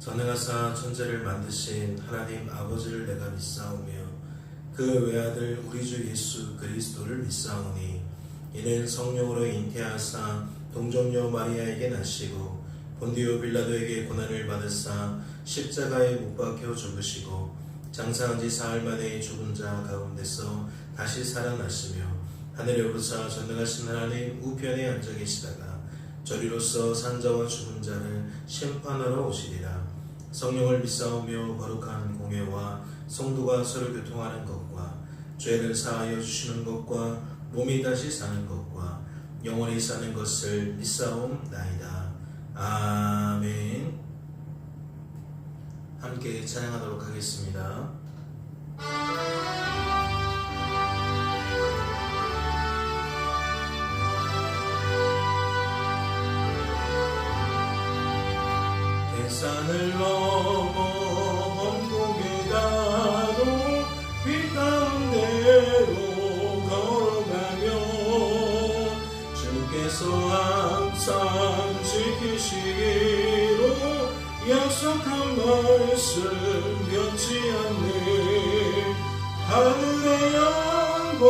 전능하사 천지를 만드신 하나님 아버지를 내가 믿사오며 그 외아들 우리 주 예수 그리스도를 믿사오니 이는 성령으로 잉태하사 동정녀 마리아에게 나시고 본디오 빌라도에게 고난을 받으사 십자가에 못 박혀 죽으시고 장사한 지 사흘 만에 죽은 자 가운데서 다시 살아나시며 하늘에 오르사 전능하신 하나님 우편에 앉아 계시다가 저리로서 산자와 죽은 자를 심판하러 오시리라. 성령을 믿사오며 거룩한 공회와 성도가 서로 교통하는 것과 죄를 사하여 주시는 것과 몸이 다시 사는 것과 영원히 사는 것을 믿사옵나이다. 아멘. 함께 찬양하도록 하겠습니다. 산을 넘어 먼 가도 빛 가운데로 걸어가며 주께서 항상 지키시기로 약속한 말씀 변치 않네. 하늘의 영광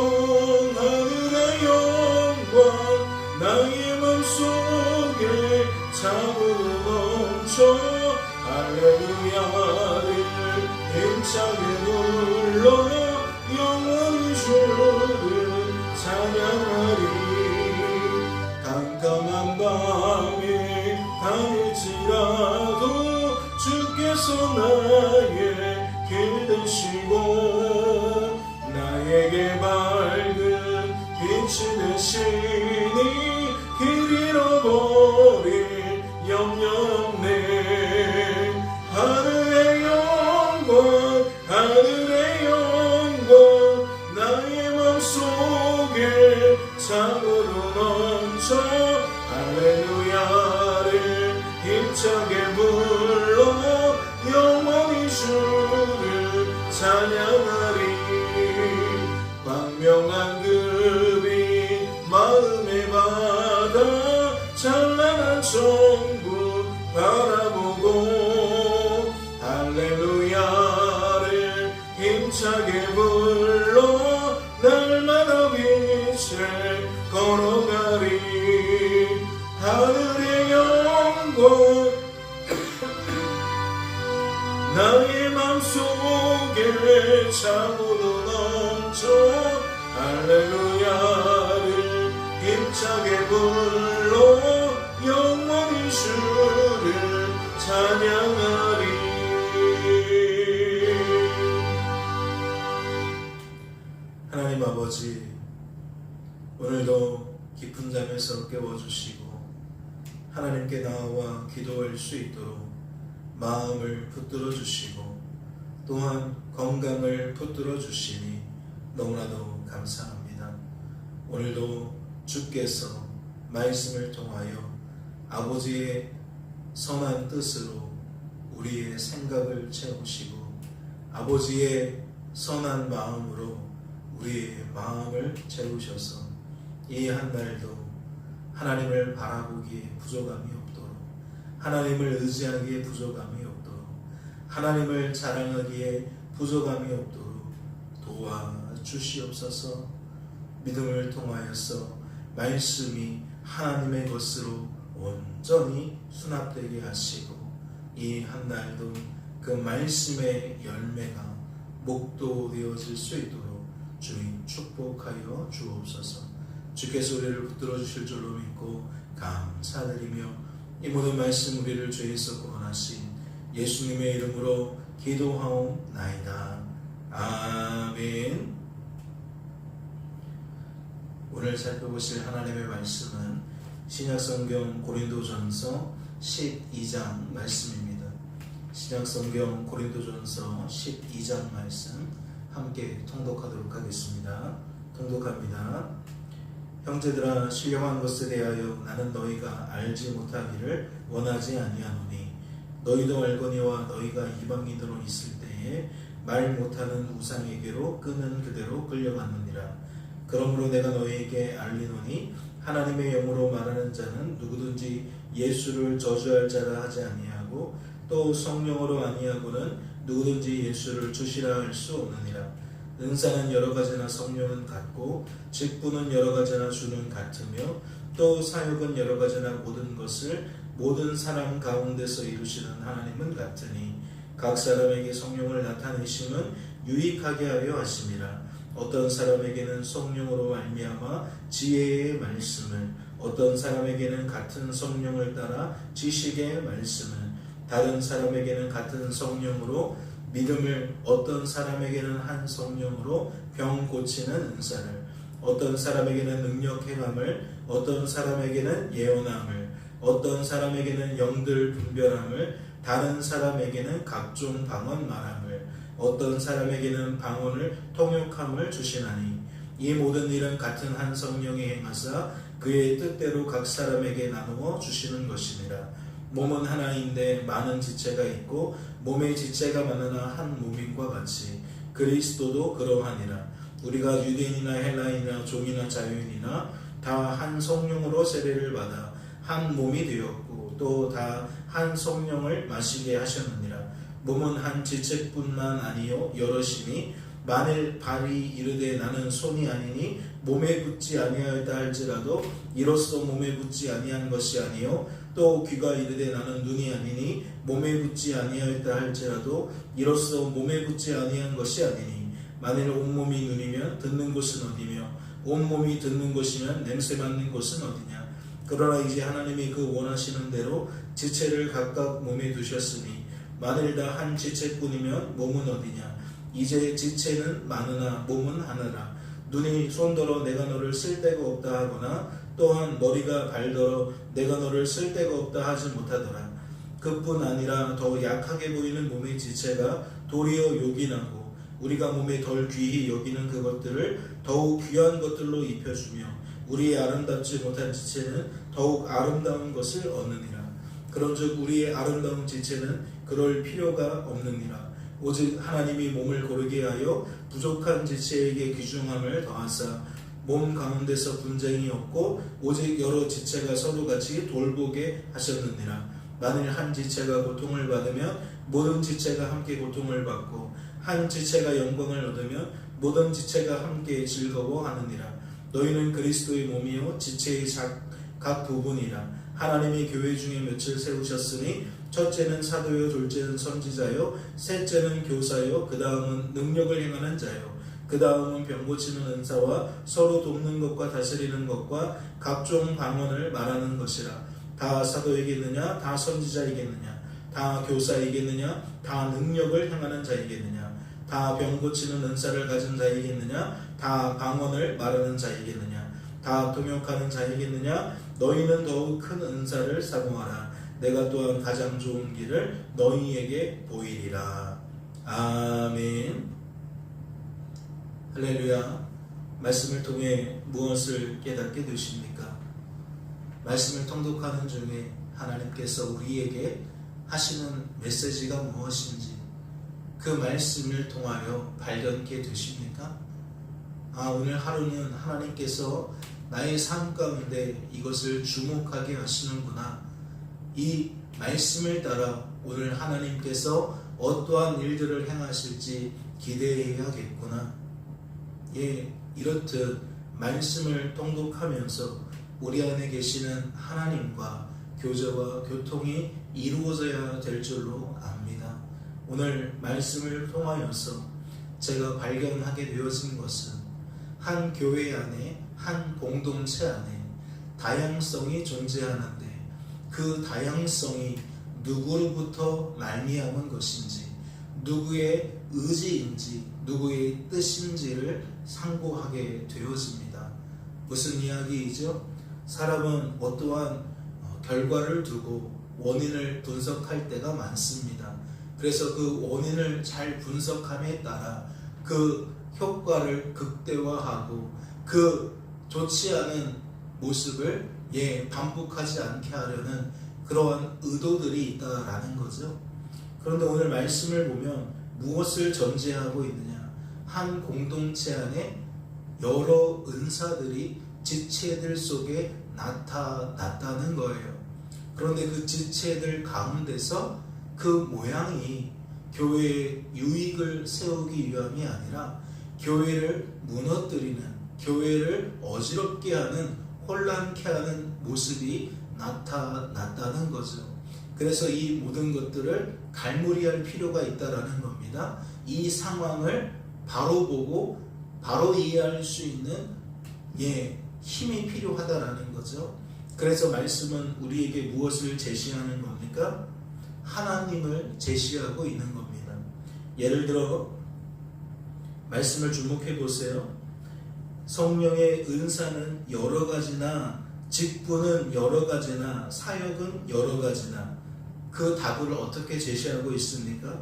하늘의 영광 나의 맘속에 참으로 넘쳐 할렐루야를 힘차게 불러 영원히 주를 찬양하리. 깜깜한 밤에 다닐지라도 주께서 나의 길 되시고 나에게 밝은 빛이 되시니 길 잃어버릴 염려 없네. 하늘의 영광 하늘의 영광 나의 맘속에 참으로 넘쳐 할렐루야를 힘차게 불러 영원히 주를 찬양하리. 광명한 그 빛 마음의 바다 찬란한 천국 바라보고 할렐루야를 힘차게 불러 날마다 빛을 걸어가리. 하늘의 영광 나의 맘속에 참으로 넘쳐 할렐루야를 힘차게 불러 영원히 주를 찬양하리. 하나님 아버지, 오늘도 깊은 잠에서 깨워주시고 하나님께 나와 기도할 수 있도록 마음을 붙들어 주시고 또한 건강을 붙들어 주시니 너무나도 감사합니다. 오늘도 주께서 말씀을 통하여 아버지의 선한 뜻으로 우리의 생각을 채우시고 아버지의 선한 마음으로 우리의 마음을 채우셔서 이 한 날도 하나님을 바라보기에 부족함이 없도록 하나님을 의지하기에 부족함이 없도록 하나님을 자랑하기에 부족함이 없도록 도와주시옵소서. 믿음을 통하여서 말씀이 하나님의 것으로 온전히 수납되게 하시고 이 한 날도 그 말씀의 열매가 목도되어질 수 있도록 주님 축복하여 주옵소서. 주께서 우리를 붙들어 주실 줄로 믿고 감사드리며 이 모든 말씀 우리를 죄에서 구원하신 예수님의 이름으로 기도하옵나이다. 아멘. 오늘 살펴보실 하나님의 말씀은 신약성경 고린도전서 12장 말씀입니다. 신약성경 고린도전서 12장 말씀 함께 통독하도록 하겠습니다. 통독합니다. 형제들아, 신령한 것에 대하여 나는 너희가 알지 못하기를 원하지 아니하노니 너희도 알거니와 너희가 이방인으로 있을 때에 말 못하는 우상에게로 끄는 그대로 끌려갔느니라. 그러므로 내가 너희에게 알리노니 하나님의 영으로 말하는 자는 누구든지 예수를 저주할 자라 하지 아니하고 또 성령으로 아니하고는 누구든지 예수를 주시라 할 수 없느니라. 은사는 여러 가지나 성령은 같고 직분은 여러 가지나 주는 같으며 또 사역은 여러 가지나 모든 것을 모든 사람 가운데서 이루시는 하나님은 같으니 각 사람에게 성령을 나타내심은 유익하게 하려 하심이라. 어떤 사람에게는 성령으로 말미암아 지혜의 말씀을, 어떤 사람에게는 같은 성령을 따라 지식의 말씀을, 다른 사람에게는 같은 성령으로 믿음을, 어떤 사람에게는 한 성령으로 병 고치는 은사를, 어떤 사람에게는 능력 행함을, 어떤 사람에게는 예언함을, 어떤 사람에게는 영들 분별함을, 다른 사람에게는 각종 방언 말함을, 어떤 사람에게는 방언을 통역함을 주시나니 이 모든 일은 같은 한 성령이 행하사 그의 뜻대로 각 사람에게 나누어 주시는 것이니라. 몸은 하나인데 많은 지체가 있고 몸의 지체가 많으나 한 몸인과 같이 그리스도도 그러하니라. 우리가 유대인이나 헬라인이나 종이나 자유인이나 다 한 성령으로 세례를 받아 한 몸이 되었고 또 다 한 성령을 마시게 하셨느니라. 몸은 한 지체뿐만 아니요 여럿이니 만일 발이 이르되 나는 손이 아니니 몸에 붙지 아니하였다 할지라도 이로써 몸에 붙지 아니한 것이 아니요 또 귀가 이르되 나는 눈이 아니니 몸에 붙지 아니하였다 할지라도 이로써 몸에 붙지 아니한 것이 아니니 만일 온몸이 눈이면 듣는 곳은 어디며 온몸이 듣는 곳이면 냄새 맡는 곳은 어디냐. 그러나 이제 하나님이 그 원하시는 대로 지체를 각각 몸에 두셨으니 만일 다 한 지체뿐이면 몸은 어디냐. 이제 지체는 많으나 몸은 하나라. 눈이 손더러 내가 너를 쓸데가 없다 하거나 또한 머리가 발더러 내가 너를 쓸데가 없다 하지 못하더라. 그뿐 아니라 더 약하게 보이는 몸의 지체가 도리어 요긴하고 우리가 몸에 덜 귀히 여기는 그것들을 더욱 귀한 것들로 입혀주며 우리의 아름답지 못한 지체는 더욱 아름다운 것을 얻느니라. 그런즉 우리의 아름다운 지체는 그럴 필요가 없느니라. 오직 하나님이 몸을 고르게 하여 부족한 지체에게 귀중함을 더하사 몸 가운데서 분쟁이 없고 오직 여러 지체가 서로같이 돌보게 하셨느니라. 만일 한 지체가 고통을 받으면 모든 지체가 함께 고통을 받고 한 지체가 영광을 얻으면 모든 지체가 함께 즐거워하느니라. 너희는 그리스도의 몸이요 지체의 각 부분이라. 하나님이 교회 중에 몇을 세우셨으니 첫째는 사도요, 둘째는 선지자요, 셋째는 교사요, 그 다음은 능력을 행하는 자요, 그 다음은 병 고치는 은사와 서로 돕는 것과 다스리는 것과 각종 방언을 말하는 것이라. 다 사도이겠느냐, 다 선지자이겠느냐, 다 교사이겠느냐, 다 능력을 행하는 자이겠느냐, 다 병 고치는 은사를 가진 자이겠느냐, 다 방언을 말하는 자이겠느냐, 다 통역하는 자이겠느냐. 너희는 더욱 큰 은사를 사모하라. 내가 또한 가장 좋은 길을 너희에게 보이리라. 아멘. 할렐루야. 말씀을 통해 무엇을 깨닫게 되십니까? 말씀을 통독하는 중에 하나님께서 우리에게 하시는 메시지가 무엇인지 그 말씀을 통하여 발견케 되십니까? 오늘 하루는 하나님께서 나의 삶 가운데 이것을 주목하게 하시는구나. 이 말씀을 따라 오늘 하나님께서 어떠한 일들을 행하실지 기대해야겠구나. 이렇듯 말씀을 통독하면서 우리 안에 계시는 하나님과 교제와 교통이 이루어져야 될 줄로 압니다. 오늘 말씀을 통하여서 제가 발견하게 되어진 것은 한 교회 안에, 한 공동체 안에 다양성이 존재하는데 그 다양성이 누구로부터 말미암은 것인지, 누구의 의지인지, 누구의 뜻인지를 상고하게 되어집니다. 무슨 이야기이죠? 사람은 어떠한 결과를 두고 원인을 분석할 때가 많습니다. 그래서 그 원인을 잘 분석함에 따라 그 효과를 극대화하고 그 좋지 않은 모습을 반복하지 않게 하려는 그러한 의도들이 있다라는 거죠. 그런데 오늘 말씀을 보면 무엇을 전제하고 있느냐? 한 공동체 안에 여러 은사들이 지체들 속에 나타났다는 거예요. 그런데 그 지체들 가운데서 그 모양이 교회의 유익을 세우기 위함이 아니라 교회를 무너뜨리는, 교회를 어지럽게 하는, 혼란케 하는 모습이 나타났다는 거죠. 그래서 이 모든 것들을 갈무리할 필요가 있다라는 겁니다. 이 상황을 바로 보고 바로 이해할 수 있는 힘이 필요하다라는 거죠. 그래서 말씀은 우리에게 무엇을 제시하는 겁니까? 하나님을 제시하고 있는 겁니다. 예를 들어 말씀을 주목해 보세요. 성령의 은사는 여러 가지나, 직분은 여러 가지나, 사역은 여러 가지나, 그 답을 어떻게 제시하고 있습니까?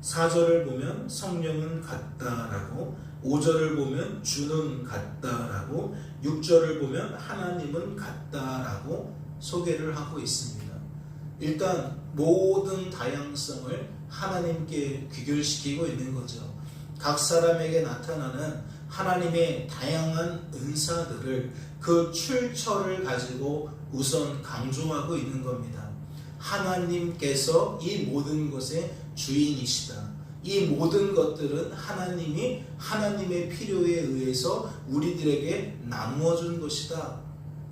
4절을 보면 성령은 같다라고, 5절을 보면 주는 같다라고, 6절을 보면 하나님은 같다라고 소개를 하고 있습니다. 일단 모든 다양성을 하나님께 귀결시키고 있는 거죠. 각 사람에게 나타나는 하나님의 다양한 은사들을, 그 출처를 가지고 우선 강조하고 있는 겁니다. 하나님께서 이 모든 것의 주인이시다. 이 모든 것들은 하나님이 하나님의 필요에 의해서 우리들에게 나누어 준 것이다.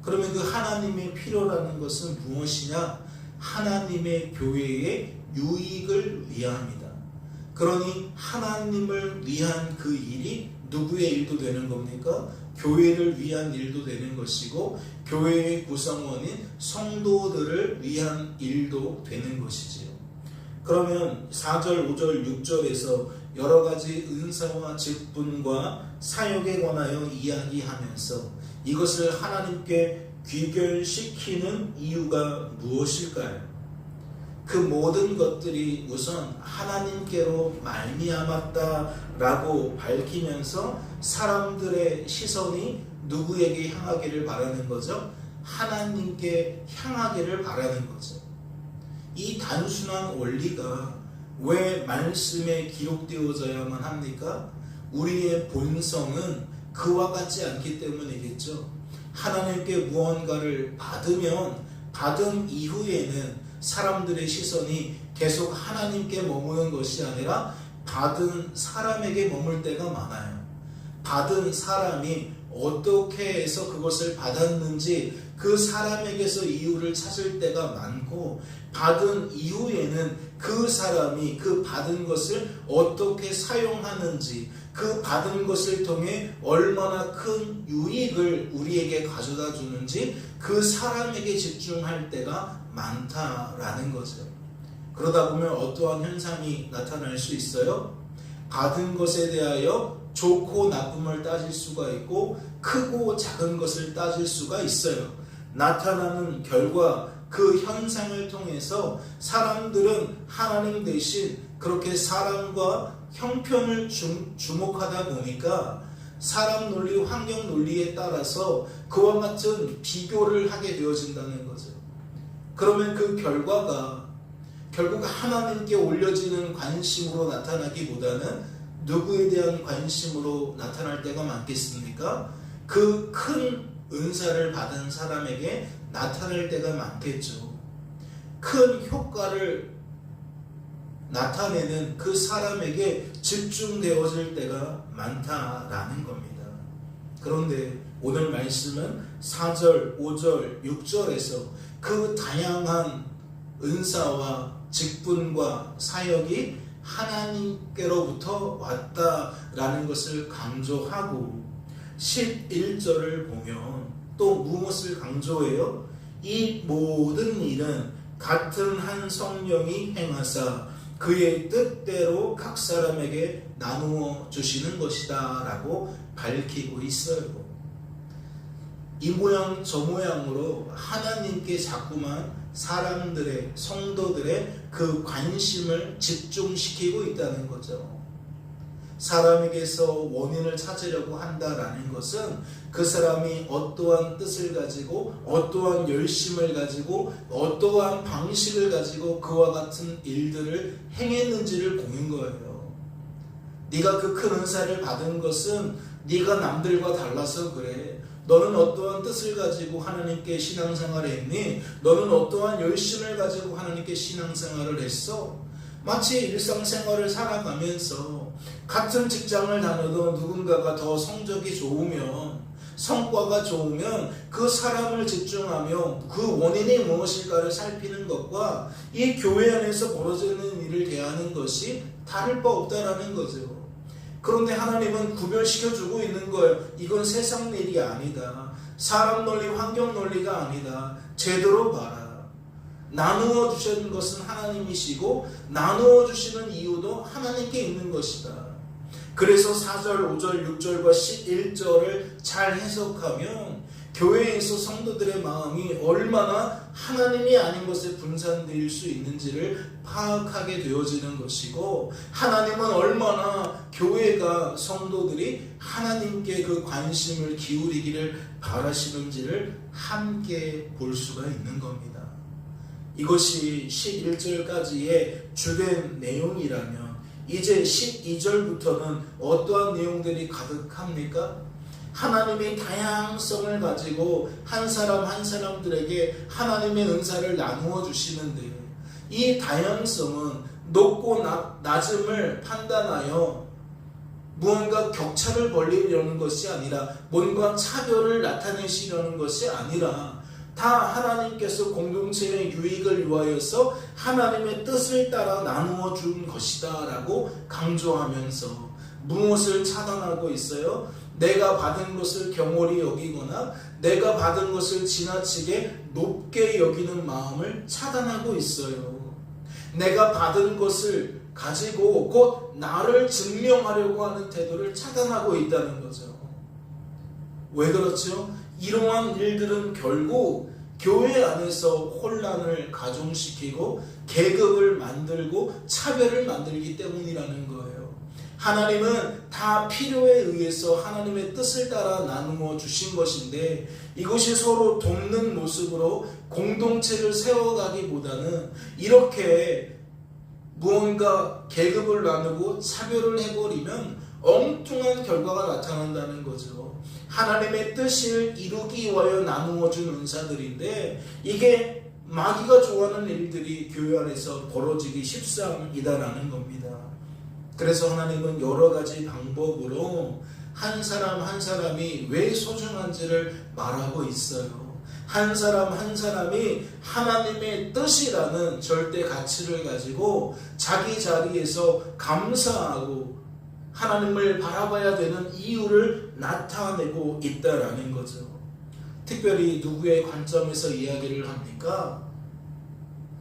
그러면 그 하나님의 필요라는 것은 무엇이냐? 하나님의 교회의 유익을 위함이다. 그러니 하나님을 위한 그 일이 누구의 일도 되는 겁니까? 교회를 위한 일도 되는 것이고, 교회의 구성원인 성도들을 위한 일도 되는 것이지요. 그러면 4절, 5절, 6절에서 여러 가지 은사와 직분과 사역에 관하여 이야기하면서 이것을 하나님께 귀결시키는 이유가 무엇일까요? 그 모든 것들이 우선 하나님께로 말미암았다라고 밝히면서 사람들의 시선이 누구에게 향하기를 바라는 거죠? 하나님께 향하기를 바라는 거죠. 이 단순한 원리가 왜 말씀에 기록되어져야만 합니까? 우리의 본성은 그와 같지 않기 때문이겠죠. 하나님께 무언가를 받으면 받은 이후에는 사람들의 시선이 계속 하나님께 머무는 것이 아니라 받은 사람에게 머물 때가 많아요. 받은 사람이 어떻게 해서 그것을 받았는지 그 사람에게서 이유를 찾을 때가 많고, 받은 이후에는 그 사람이 그 받은 것을 어떻게 사용하는지, 그 받은 것을 통해 얼마나 큰 유익을 우리에게 가져다 주는지 그 사람에게 집중할 때가 많다라는 거죠. 그러다 보면 어떠한 현상이 나타날 수 있어요? 받은 것에 대하여 좋고 나쁨을 따질 수가 있고, 크고 작은 것을 따질 수가 있어요. 나타나는 결과, 그 현상을 통해서 사람들은 하나님 대신 그렇게 사람과 형편을 주목하다 보니까 사람 논리, 환경 논리에 따라서 그와 같은 비교를 하게 되어진다는 거죠. 그러면 그 결과가 결국 하나님께 올려지는 관심으로 나타나기보다는 누구에 대한 관심으로 나타날 때가 많겠습니까? 그 큰 은사를 받은 사람에게 나타날 때가 많겠죠. 큰 효과를 나타내는 그 사람에게 집중되어질 때가 많다라는 겁니다. 그런데 오늘 말씀은 4절, 5절, 6절에서 그 다양한 은사와 직분과 사역이 하나님께로부터 왔다라는 것을 강조하고, 11절을 보면 또 무엇을 강조해요? 이 모든 일은 같은 한 성령이 행하사 그의 뜻대로 각 사람에게 나누어 주시는 것이다 라고 밝히고 있어요. 이 모양 저 모양으로 하나님께 자꾸만 사람들의, 성도들의 그 관심을 집중시키고 있다는 거죠. 사람에게서 원인을 찾으려고 한다라는 것은 그 사람이 어떠한 뜻을 가지고, 어떠한 열심을 가지고, 어떠한 방식을 가지고 그와 같은 일들을 행했는지를 보는 거예요. 네가 그 큰 은사를 받은 것은 네가 남들과 달라서 그래. 너는 어떠한 뜻을 가지고 하나님께 신앙생활을 했니? 너는 어떠한 열심을 가지고 하나님께 신앙생활을 했어? 마치 일상생활을 살아가면서 같은 직장을 다녀도 누군가가 더 성적이 좋으면, 성과가 좋으면 그 사람을 집중하며 그 원인이 무엇일까를 살피는 것과 이 교회 안에서 벌어지는 일을 대하는 것이 다를 바 없다라는 거죠. 그런데 하나님은 구별시켜주고 있는 거예요. 이건 세상 일이 아니다. 사람 논리, 환경 논리가 아니다. 제대로 봐라. 나누어 주시는 것은 하나님이시고 나누어 주시는 이유도 하나님께 있는 것이다. 그래서 4절, 5절, 6절과 11절을 잘 해석하면 교회에서 성도들의 마음이 얼마나 하나님이 아닌 것에 분산될 수 있는지를 파악하게 되어지는 것이고, 하나님은 얼마나 교회가, 성도들이 하나님께 그 관심을 기울이기를 바라시는지를 함께 볼 수가 있는 겁니다. 이것이 11절까지의 주된 내용이라면 이제 12절부터는 어떠한 내용들이 가득합니까? 하나님의 다양성을 가지고 한 사람 한 사람들에게 하나님의 은사를 나누어 주시는데, 이 다양성은 높고 낮음을 판단하여 무언가 격차를 벌리려는 것이 아니라, 뭔가 차별을 나타내시려는 것이 아니라, 다 하나님께서 공동체의 유익을 위하여서 하나님의 뜻을 따라 나누어 준 것이다 라고 강조하면서 무엇을 차단하고 있어요? 내가 받은 것을 경홀히 여기거나 내가 받은 것을 지나치게 높게 여기는 마음을 차단하고 있어요. 내가 받은 것을 가지고 곧 나를 증명하려고 하는 태도를 차단하고 있다는 거죠. 왜 그렇죠? 이러한 일들은 결국 교회 안에서 혼란을 가중시키고 계급을 만들고 차별을 만들기 때문이라는 거예요. 하나님은 다 필요에 의해서 하나님의 뜻을 따라 나누어 주신 것인데, 이것이 서로 돕는 모습으로 공동체를 세워가기보다는 이렇게 무언가 계급을 나누고 차별을 해버리면 엉뚱한 결과가 나타난다는 거죠. 하나님의 뜻을 이루기 위하여 나누어 준 은사들인데, 이게 마귀가 좋아하는 일들이 교회 안에서 벌어지기 십상이다라는 겁니다. 그래서 하나님은 여러 가지 방법으로 한 사람 한 사람이 왜 소중한지를 말하고 있어요. 한 사람 한 사람이 하나님의 뜻이라는 절대 가치를 가지고 자기 자리에서 감사하고 하나님을 바라봐야 되는 이유를 나타내고 있다라는 거죠. 특별히 누구의 관점에서 이야기를 합니까?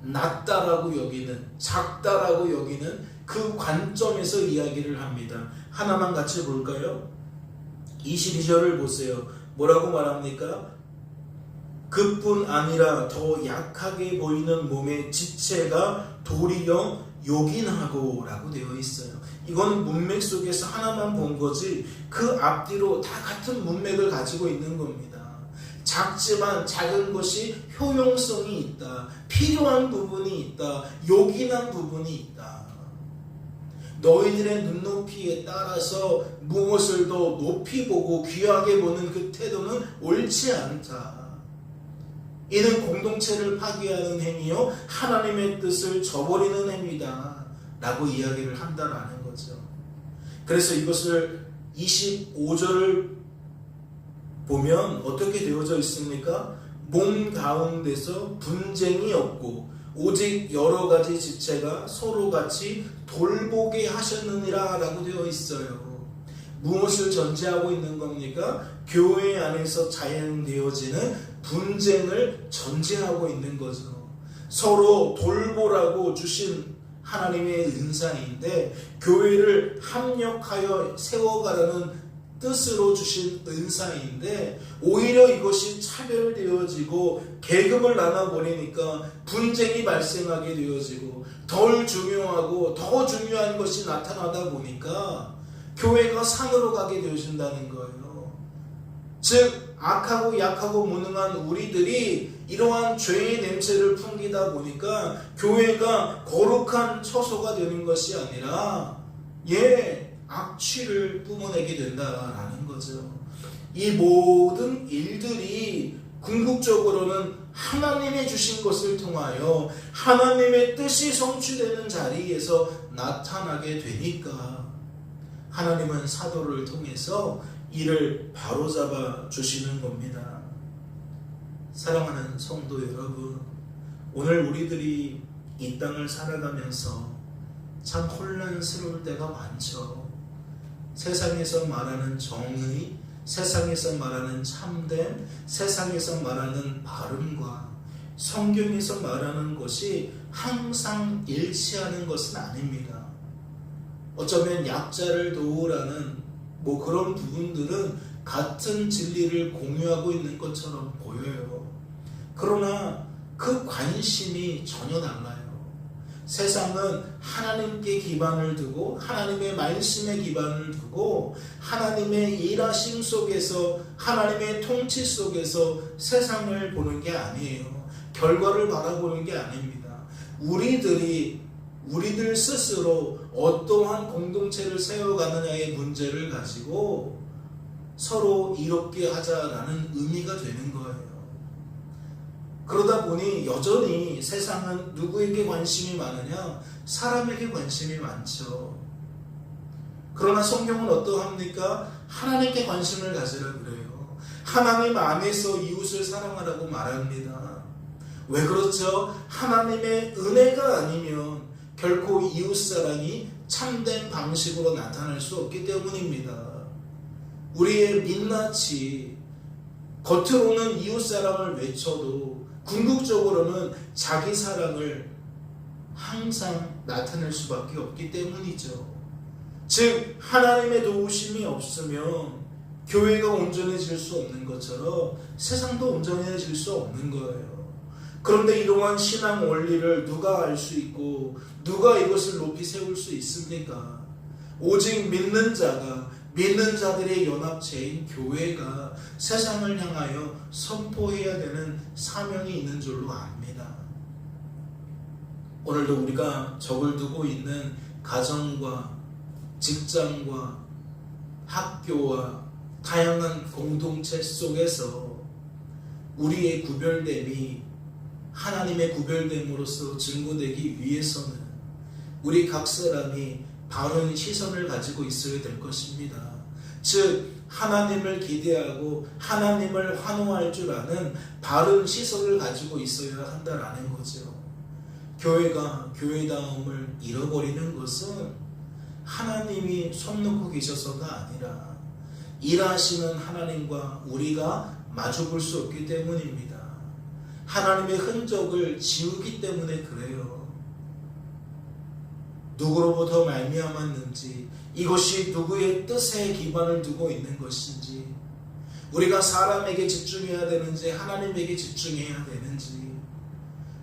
낮다라고 여기는, 작다라고 여기는 그 관점에서 이야기를 합니다. 하나만 같이 볼까요? 22절을 보세요. 뭐라고 말합니까? 그뿐 아니라 더 약하게 보이는 몸의 지체가 도리어 요긴하고 라고 되어 있어요. 이건 문맥 속에서 하나만 본 거지 그 앞뒤로 다 같은 문맥을 가지고 있는 겁니다. 작지만 작은 것이 효용성이 있다. 필요한 부분이 있다. 요긴한 부분이 있다. 너희들의 눈높이에 따라서 무엇을 더 높이 보고 귀하게 보는 그 태도는 옳지 않다. 이는 공동체를 파괴하는 행위요 하나님의 뜻을 저버리는 행위다 라고 이야기를 한다라는 거죠. 그래서 이것을 25절을 보면 어떻게 되어져 있습니까? 몸 가운데서 분쟁이 없고 오직 여러 가지 지체가 서로 같이 돌보게 하셨느니라 라고 되어 있어요. 무엇을 전제하고 있는 겁니까? 교회 안에서 자연되어지는 분쟁을 전제하고 있는 거죠. 서로 돌보라고 주신 하나님의 은사인데, 교회를 합력하여 세워가라는 뜻으로 주신 은사인데, 오히려 이것이 차별되어지고 계급을 나눠버리니까 분쟁이 발생하게 되어지고 덜 중요하고 더 중요한 것이 나타나다 보니까 교회가 산으로 가게 되어진다는 거예요. 즉 악하고 약하고 무능한 우리들이 이러한 죄의 냄새를 풍기다 보니까 교회가 거룩한 처소가 되는 것이 아니라 악취를 뿜어내게 된다라는 거죠. 이 모든 일들이 궁극적으로는 하나님이 주신 것을 통하여 하나님의 뜻이 성취되는 자리에서 나타나게 되니까 하나님은 사도를 통해서 이를 바로잡아 주시는 겁니다. 사랑하는 성도 여러분, 오늘 우리들이 이 땅을 살아가면서 참 혼란스러울 때가 많죠. 세상에서 말하는 정의, 세상에서 말하는 참됨, 세상에서 말하는 바름과 성경에서 말하는 것이 항상 일치하는 것은 아닙니다. 어쩌면 약자를 도우라는 그런 부분들은 같은 진리를 공유하고 있는 것처럼 보여요. 그러나 그 관심이 전혀 달라요. 세상은 하나님께 기반을 두고 하나님의 말씀에 기반을 두고 하나님의 일하심 속에서 하나님의 통치 속에서 세상을 보는 게 아니에요. 결과를 바라보는 게 아닙니다. 우리들 스스로 어떠한 공동체를 세워가느냐의 문제를 가지고 서로 이롭게 하자라는 의미가 되는 거예요. 그러다 보니 여전히 세상은 누구에게 관심이 많으냐? 사람에게 관심이 많죠. 그러나 성경은 어떠합니까? 하나님께 관심을 가지라 그래요. 하나님 안에서 이웃을 사랑하라고 말합니다. 왜 그렇죠? 하나님의 은혜가 아니면 결코 이웃사랑이 참된 방식으로 나타날 수 없기 때문입니다. 우리의 민낯이 겉으로는 이웃사랑을 외쳐도 궁극적으로는 자기 사랑을 항상 나타낼 수밖에 없기 때문이죠. 즉 하나님의 도우심이 없으면 교회가 온전해질 수 없는 것처럼 세상도 온전해질 수 없는 거예요. 그런데 이러한 신앙 원리를 누가 알 수 있고 누가 이것을 높이 세울 수 있습니까? 오직 믿는 자들의 연합체인 교회가 세상을 향하여 선포해야 되는 사명이 있는 줄로 압니다. 오늘도 우리가 적을 두고 있는 가정과 직장과 학교와 다양한 공동체 속에서 우리의 구별됨이 하나님의 구별됨으로써 증거되기 위해서는 우리 각 사람이 바른 시선을 가지고 있어야 될 것입니다. 즉 하나님을 기대하고 하나님을 환호할 줄 아는 바른 시선을 가지고 있어야 한다라는 거죠. 교회가 교회다움을 잃어버리는 것은 하나님이 손 놓고 계셔서가 아니라 일하시는 하나님과 우리가 마주볼 수 없기 때문입니다. 하나님의 흔적을 지우기 때문에 그래요. 누구로부터 말미암았는지, 이것이 누구의 뜻에 기반을 두고 있는 것인지, 우리가 사람에게 집중해야 되는지 하나님에게 집중해야 되는지,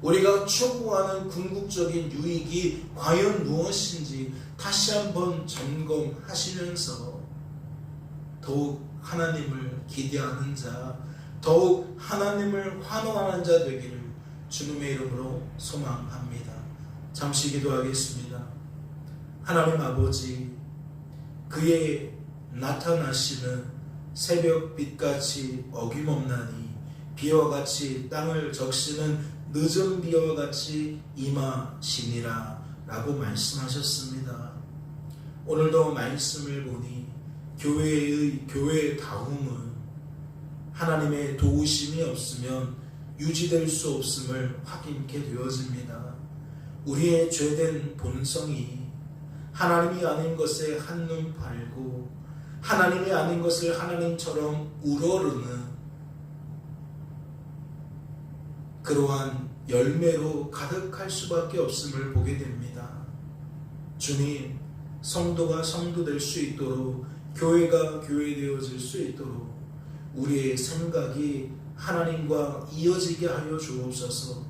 우리가 추구하는 궁극적인 유익이 과연 무엇인지 다시 한번 점검하시면서 더욱 하나님을 기대하는 자, 더욱 하나님을 환호하는 자 되기를 주님의 이름으로 소망합니다. 잠시 기도하겠습니다. 하나님 아버지, 그의 나타나시는 새벽빛같이 어김없나니 비와 같이 땅을 적시는 늦은 비와 같이 임하시니라 라고 말씀하셨습니다. 오늘도 말씀을 보니 교회의 다움은 하나님의 도우심이 없으면 유지될 수 없음을 확인케 되어집니다. 우리의 죄된 본성이 하나님이 아닌 것에 한눈 팔고 하나님이 아닌 것을 하나님처럼 우러르는 그러한 열매로 가득할 수밖에 없음을 보게 됩니다. 주님, 성도가 성도 될 수 있도록, 교회가 교회 되어질 수 있도록 우리의 생각이 하나님과 이어지게 하여 주옵소서.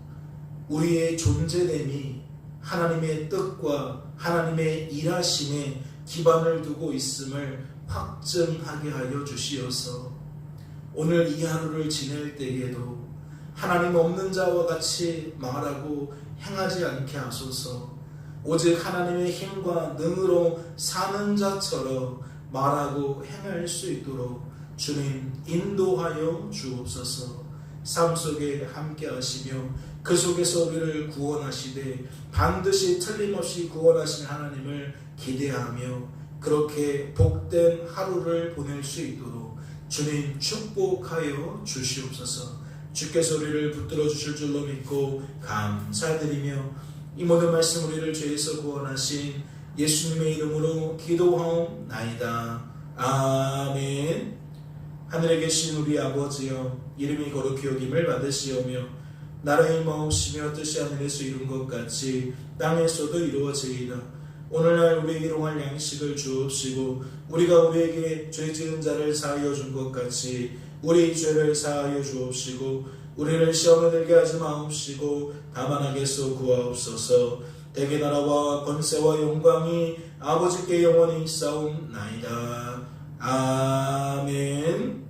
우리의 존재됨이 하나님의 뜻과 하나님의 일하심에 기반을 두고 있음을 확증하게 하여 주시어서 오늘 이 하루를 지낼 때에도 하나님 없는 자와 같이 말하고 행하지 않게 하소서. 오직 하나님의 힘과 능으로 사는 자처럼 말하고 행할 수 있도록 주님 인도하여 주옵소서. 삶 속에 함께 하시며 그 속에서 우리를 구원하시되 반드시 틀림없이 구원하신 하나님을 기대하며 그렇게 복된 하루를 보낼 수 있도록 주님 축복하여 주시옵소서. 주께서 우리를 붙들어 주실 줄로 믿고 감사드리며 이 모든 말씀 우리를 죄에서 구원하신 예수님의 이름으로 기도하옵나이다. 아멘. 하늘에 계신 우리 아버지여, 이름이 거룩히 여김을 받으시오며 나라의 마옵시며 뜻이 하늘에서 이룬 것 같이 땅에서도 이루어지이다. 오늘날 우리에게 일용할 양식을 주옵시고 우리가 우리에게 죄 지은 자를 사하여 준 것 같이 우리 죄를 사하여 주옵시고 우리를 시험에 들게 하지 마옵시고 다만 악에서 구하옵소서. 대개 나라와 권세와 영광이 아버지께 영원히 있사옵나이다. 아멘.